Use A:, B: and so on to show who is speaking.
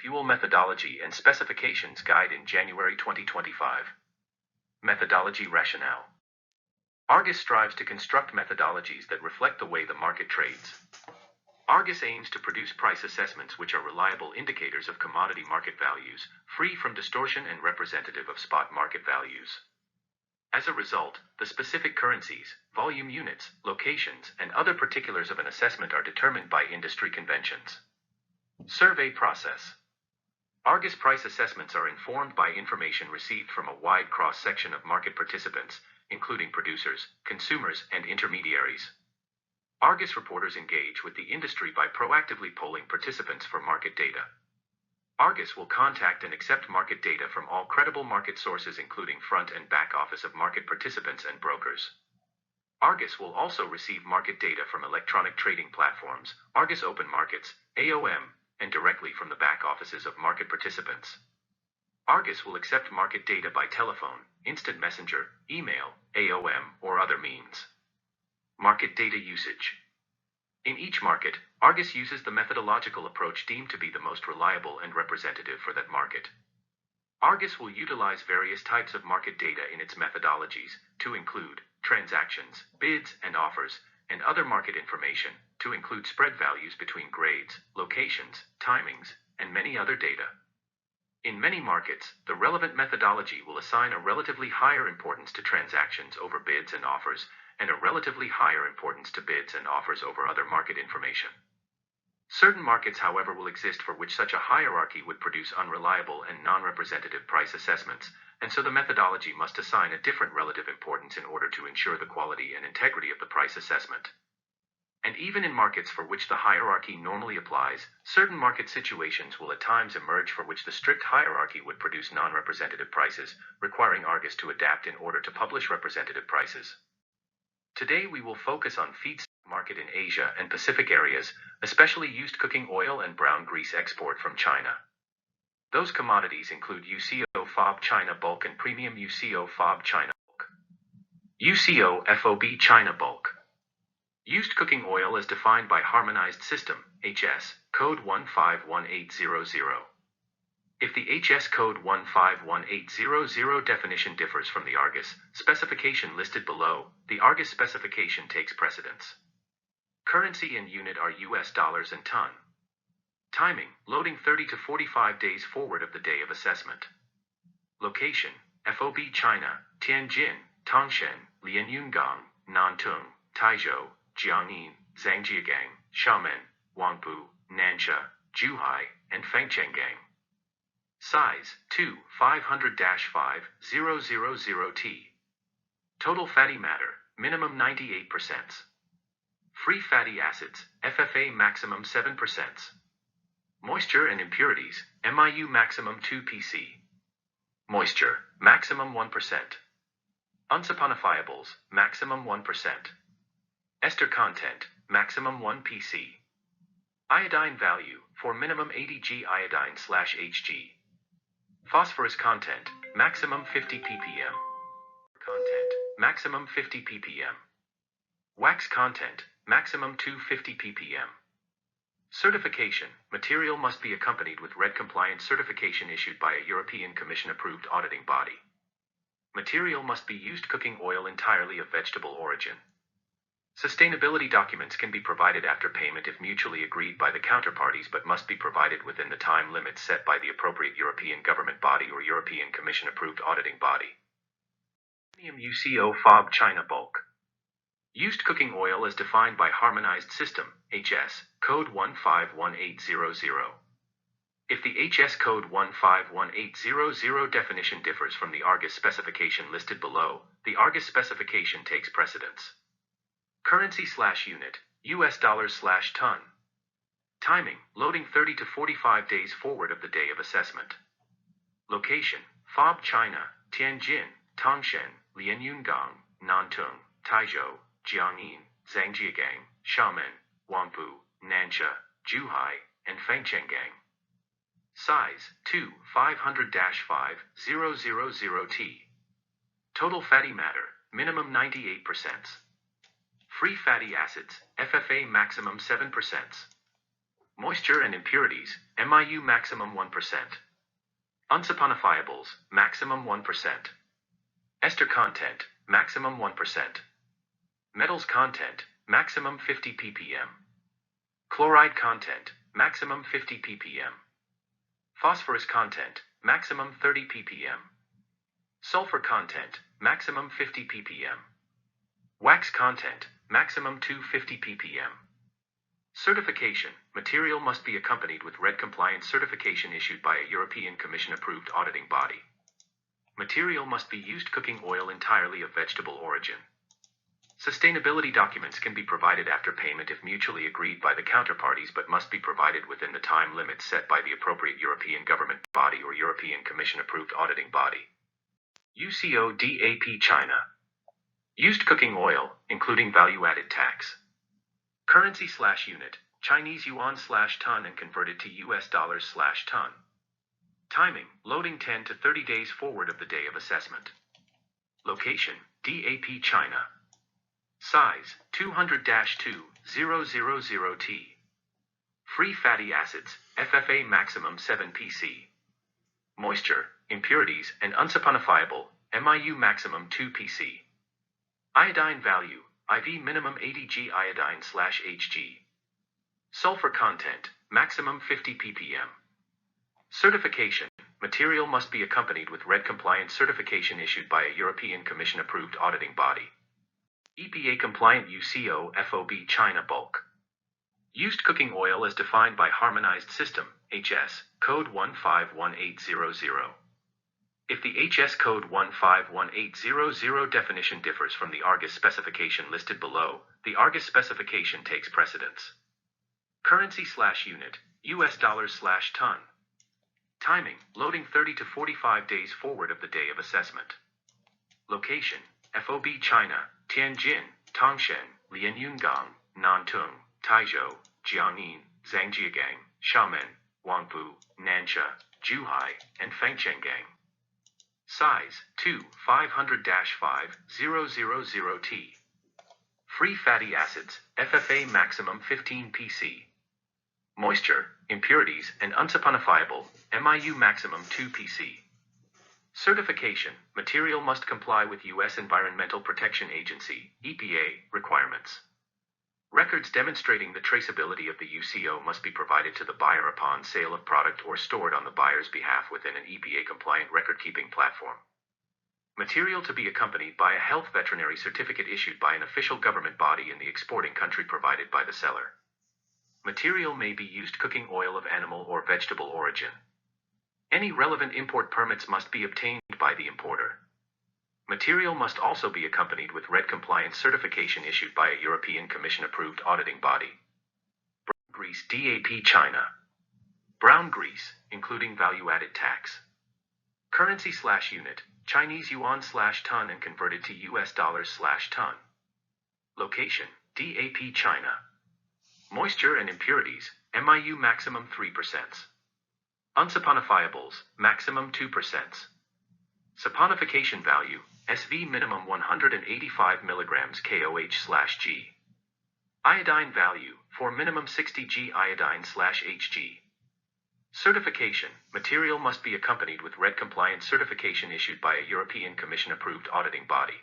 A: Biofuel Methodology and Specifications Guide in January 2025. Methodology Rationale. Argus strives to construct methodologies that reflect the way the market trades. Argus aims to produce price assessments which are reliable indicators of commodity market values, free from distortion and representative of spot market values. As a result, the specific currencies, volume units, locations, and other particulars of an assessment are determined by industry conventions. Survey process. Argus price assessments are informed by information received from a wide cross-section of market participants, including producers, consumers, and intermediaries. Argus reporters engage with the industry by proactively polling participants for market data. Argus will contact and accept market data from all credible market sources including front and back office of market participants and brokers. Argus will also receive market data from electronic trading platforms, Argus Open Markets, AOM, and directly from the back offices of market participants. Argus will accept market data by telephone, instant messenger, email, AOM, or other means. Market data usage. In each market, Argus uses the methodological approach deemed to be the most reliable and representative for that market. Argus will utilize various types of market data in its methodologies, to include transactions, bids and offers, and other market information, to include spread values between grades, locations, timings, and many other data. In many markets, the relevant methodology will assign a relatively higher importance to transactions over bids and offers, and a relatively higher importance to bids and offers over other market information. Certain markets, however, will exist for which such a hierarchy would produce unreliable and non-representative price assessments, and so the methodology must assign a different relative importance in order to ensure the quality and integrity of the price assessment. And even in markets for which the hierarchy normally applies, certain market situations will at times emerge for which the strict hierarchy would produce non-representative prices, requiring Argus to adapt in order to publish representative prices. Today we will focus on feedstock market in Asia and Pacific areas, especially used cooking oil and brown grease export from China. Those commodities include UCO FOB China Bulk and Premium UCO FOB China Bulk. UCO FOB China Bulk. Used cooking oil as defined by Harmonized System, HS, code 151800. If the HS code 151800 definition differs from the Argus specification listed below, the Argus specification takes precedence. Currency and unit are US dollars and ton. Timing, loading 30 to 45 days forward of the day of assessment. Location, FOB China, Tianjin, Tangshan, Lianyungang, Nantung, Taizhou, Jiangyin, Zhangjiagang, Xiamen, Huangpu, Nansha, Zhuhai, and Fengchenggang. Size, 2, 500-5000T. Total fatty matter, minimum 98%. Free fatty acids, FFA maximum 7%. Moisture and impurities, MIU maximum 2 pC. Moisture, maximum 1%. Unsaponifiables, maximum 1%. Ester content, maximum 1 pC. Iodine value, for minimum 80 G iodine/Hg. Phosphorus content, maximum 50 ppm. Content, maximum 50 ppm. Wax content, maximum 250 ppm. Certification, material must be accompanied with RED compliant certification issued by a European Commission approved auditing body. Material must be used cooking oil entirely of vegetable origin. Sustainability documents can be provided after payment if mutually agreed by the counterparties but must be provided within the time limits set by the appropriate European government body or European Commission approved auditing body. Premium UCO FOB China Bulk. Used cooking oil as defined by Harmonized System, HS, code 151800. If the HS code 151800 definition differs from the Argus specification listed below, the Argus specification takes precedence. Currency/unit, US dollars/ton. Timing, loading 30 to 45 days forward of the day of assessment. Location, FOB China, Tianjin, Tangshan, Lianyungang, Nantung, Taizhou, Jiangyin, Zhangjiagang, Xiamen, Huangpu, Nansha, Zhuhai, and Fengchenggang. Size, 2, 500-5000T. Total fatty matter, minimum 98%. Free fatty acids, FFA maximum 7%. Moisture and impurities, MIU maximum 1%. Unsaponifiables, maximum 1%. Ester content, maximum 1%. Metals content, maximum 50 ppm. Chloride content, maximum 50 ppm. Phosphorus content, maximum 30 ppm. Sulfur content, maximum 50 ppm. Wax content, maximum 250 ppm. Certification, material must be accompanied with red compliance certification issued by a European Commission approved auditing body. Material must be used cooking oil entirely of vegetable origin. Sustainability documents can be provided after payment if mutually agreed by the counterparties, but must be provided within the time limits set by the appropriate European government body or European Commission approved auditing body. UCO DAP China. Used cooking oil, including value-added tax. Currency/unit, Chinese yuan/ton and converted to US dollars/ton. Timing, loading 10 to 30 days forward of the day of assessment. Location, DAP China. Size, 200-2000T. Free fatty acids, FFA maximum 7 pC. Moisture, impurities, and unsaponifiable, MIU maximum 2 pC. Iodine value, IV minimum 80 G iodine/Hg. Sulfur content, maximum 50 ppm. Certification, material must be accompanied with red compliance certification issued by a European Commission approved auditing body. EPA compliant UCO FOB China bulk. Used cooking oil as defined by Harmonized System, HS, code 151800. If the HS code 151800 definition differs from the Argus specification listed below, the Argus specification takes precedence. Currency/unit, US dollars/ton. Timing, loading 30 to 45 days forward of the day of assessment. Location, FOB China, Tianjin, Tangshan, Lianyungang, Nantung, Taizhou, Jiangnin, Zhangjiagang, Xiamen, Huangpu, Nansha, Zhuhai, and Fengchenggang. Size, 500-5000T. Free fatty acids, FFA maximum 15 pC. Moisture, impurities, and unsaponifiable, MIU maximum 2 pC. Certification, material must comply with U.S. Environmental Protection Agency, EPA, requirements. Records demonstrating the traceability of the UCO must be provided to the buyer upon sale of product or stored on the buyer's behalf within an EPA-compliant record-keeping platform. Material to be accompanied by a health veterinary certificate issued by an official government body in the exporting country provided by the seller. Material may be used cooking oil of animal or vegetable origin. Any relevant import permits must be obtained by the importer. Material must also be accompanied with red compliance certification issued by a European Commission approved auditing body. Brown grease DAP China. Brown grease, including value-added tax. Currency/unit, Chinese yuan/ton and converted to US dollars/ton. Location, DAP China. Moisture and impurities, MIU maximum 3%. Unsaponifiables, maximum 2%. Saponification value, SV minimum 185 mg KOH/G. Iodine value, for minimum 60 G iodine/Hg. Certification, material must be accompanied with red compliance certification issued by a European Commission approved auditing body.